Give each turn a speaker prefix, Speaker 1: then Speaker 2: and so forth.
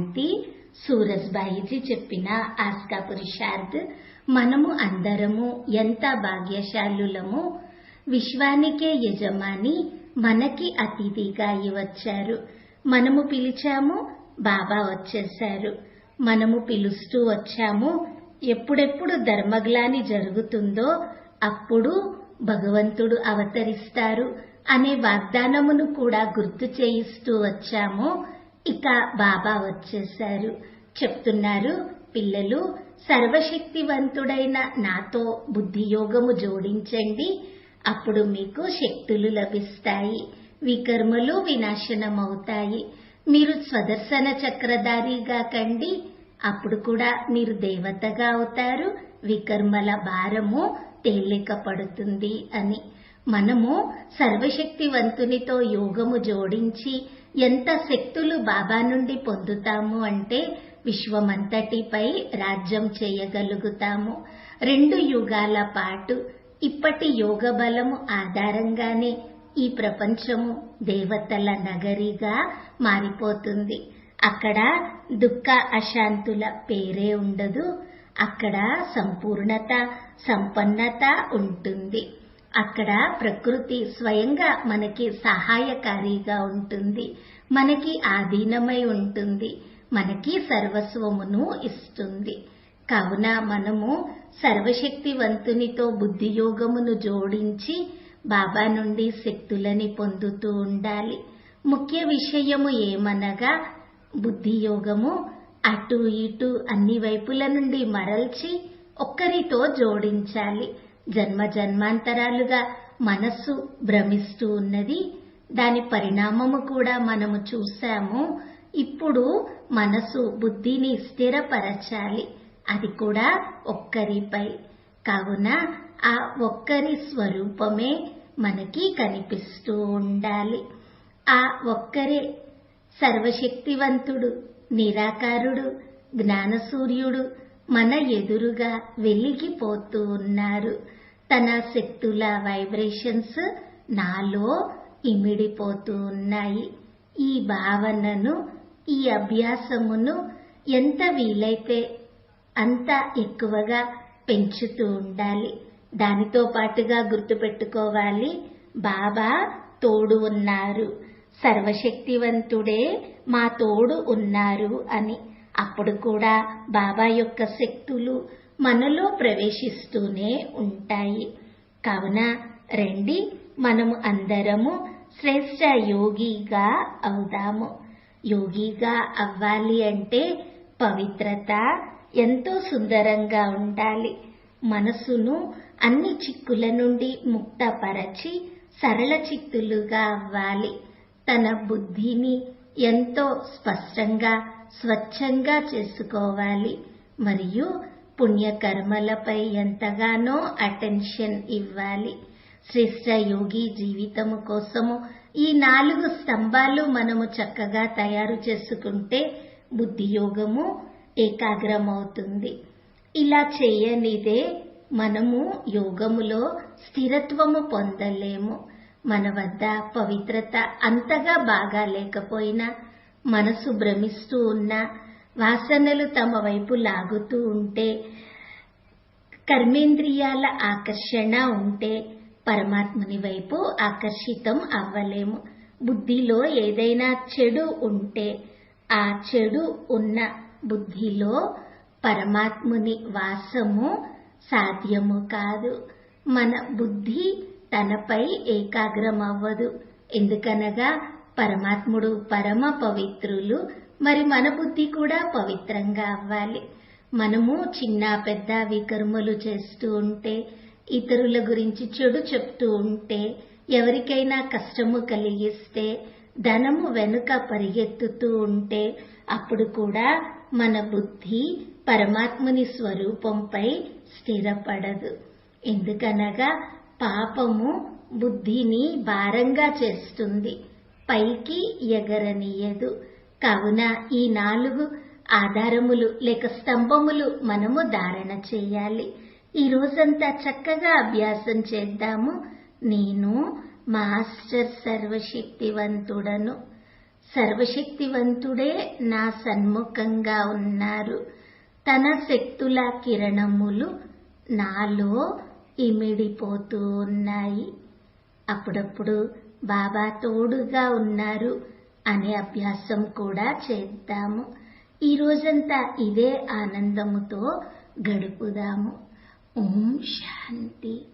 Speaker 1: శాంతి. సూరజ్బాయిజీ చెప్పిన ఆస్కా పురుషార్థ్. మనము అందరము ఎంత భాగ్యశాలులము. విశ్వానికే యజమాని మనకి అతిథిగా వచ్చారు. మనము పిలిచాము, బాబా వచ్చేశారు. మనము పిలుస్తూ వచ్చాము. ఎప్పుడెప్పుడు ధర్మగ్లాని జరుగుతుందో అప్పుడు భగవంతుడు అవతరిస్తారు అనే వాగ్దానమును కూడా గుర్తు చేయిస్తూ వచ్చాము. ఇక బాబా వచ్చేశారు. చెప్తున్నారు, పిల్లలు సర్వశక్తివంతుడైన నాతో బుద్ధియోగము జోడించండి, అప్పుడు మీకు శక్తులు లభిస్తాయి, వికర్మలు వినాశనమవుతాయి. మీరు స్వదర్శన చక్రధారిగా కండి, అప్పుడు కూడా మీరు దేవతగా అవుతారు, వికర్మల భారము తేలిక పడుతుంది అని. మనము సర్వశక్తివంతునితో యోగము జోడించి ఎంత శక్తులు బాబా నుండి పొందుతాము అంటే విశ్వమంతటిపై రాజ్యం చేయగలుగుతాము. 2 యుగాల పాటు ఇప్పటి యోగ బలము ఆధారంగానే ఈ ప్రపంచము దేవతల నగరిగా మారిపోతుంది. అక్కడ దుఃఖ అశాంతుల పేరే ఉండదు. అక్కడ సంపూర్ణత, సంపన్నత ఉంటుంది. అక్కడ ప్రకృతి స్వయంగా మనకి సహాయకారిగా ఉంటుంది, మనకి ఆధీనమై ఉంటుంది, మనకి సర్వస్వమును ఇస్తుంది. కావున మనము సర్వశక్తివంతునితో బుద్ధియోగమును జోడించి బాబా నుండి శక్తులని పొందుతూ ఉండాలి. ముఖ్య విషయము ఏమనగా బుద్ధియోగము అటు ఇటు అన్ని వైపుల నుండి మరల్చి ఒక్కరితో జోడించాలి. జన్మ జన్మాంతరాలుగా మనస్సు భ్రమిస్తూ ఉన్నది. దాని పరిణామము కూడా మనము చూశాము. ఇప్పుడు మనసు బుద్ధిని స్థిరపరచాలి, అది కూడా ఒక్కరిపై. కావున ఆ ఒక్కరి స్వరూపమే మనకి కనిపిస్తూ ఉండాలి. ఆ ఒక్కరే సర్వశక్తివంతుడు, నిరాకారుడు, జ్ఞానసూర్యుడు మన ఎదురుగా వెలిగిపోతూ ఉన్నారు. తన శక్తుల వైబ్రేషన్స్ నాలో ఇమిడిపోతూ ఉన్నాయి. ఈ భావనను, ఈ అభ్యాసమును ఎంత వీలైతే అంత ఎక్కువగా పెంచుతూ ఉండాలి. దానితో పాటుగా గుర్తుపెట్టుకోవాలి, బాబా తోడు ఉన్నారు, సర్వశక్తివంతుడే మా తోడు ఉన్నారు అని. అప్పుడు కూడా బాబా యొక్క శక్తులు మనలో ప్రవేశిస్తూనే ఉంటాయి. కావున రండి, మనము అందరము శ్రేష్ఠ యోగిగా అవుదాము. యోగిగా అవ్వాలి అంటే పవిత్రత ఎంతో సుందరంగా ఉండాలి. మనసును అన్ని చిక్కుల నుండి ముక్తపరచి సరళ చిత్తులుగా అవ్వాలి. తన బుద్ధిని ఎంతో స్పష్టంగా, స్వచ్ఛంగా చేసుకోవాలి. మరియు పుణ్యకర్మలపై ఎంతగానో అటెన్షన్ ఇవ్వాలి. శ్రేష్ఠ యోగి జీవితము కోసము ఈ 4 స్తంభాలు మనము చక్కగా తయారు చేసుకుంటే బుద్ధియోగము ఏకాగ్రమవుతుంది. ఇలా చేయనిదే మనము యోగములో స్థిరత్వము పొందలేము. మన వద్ద పవిత్రత అంతగా బాగా లేకపోయినా, మనసు భ్రమిస్తూ ఉన్నా, వాసనలు తమ వైపు లాగుతూ ఉంటే, కర్మేంద్రియాల ఆకర్షణ ఉంటే పరమాత్మని వైపు ఆకర్షితం అవ్వలేము. బుద్ధిలో ఏదైనా చెడు ఉంటే ఆ చెడు ఉన్న బుద్ధిలో పరమాత్ముని వాసము సాధ్యము కాదు. మన బుద్ధి తనపై ఏకాగ్రమవ్వదు. ఎందుకనగా పరమాత్ముడు పరమ పవిత్రులు, మరి మన బుద్ధి కూడా పవిత్రంగా అవ్వాలి. మనము చిన్న పెద్ద వికర్మలు చేస్తూ ఉంటే, ఇతరుల గురించి చెడు చెప్తూ ఉంటే, ఎవరికైనా కష్టము కలిగిస్తే, ధనము వెనుక పరిగెత్తుతూ ఉంటే, అప్పుడు కూడా మన బుద్ధి పరమాత్ముని స్వరూపంపై స్థిరపడదు. ఎందుకనగా పాపము బుద్ధిని భారంగా చేస్తుంది, పైకి ఎగరనీయదు. కావున ఈ 4 ఆధారములు లేక స్తంభములు మనము ధారణ చేయాలి. ఈ రోజంతా చక్కగా అభ్యాసం చేద్దాము. నేను మాస్టర్ సర్వశక్తివంతుడను, సర్వశక్తివంతుడే నా సన్ముఖంగా ఉన్నారు. తన శక్తుల కిరణములు నాలో ఇమిడిపోతూ ఉన్నాయి. అప్పుడప్పుడు బాబా తోడుగా ఉన్నారు అనే అభ్యాసం కూడా చేద్దాము. ఈ రోజంతా ఇదే ఆనందముతో గడుపుదాము. ఓం శాంతి.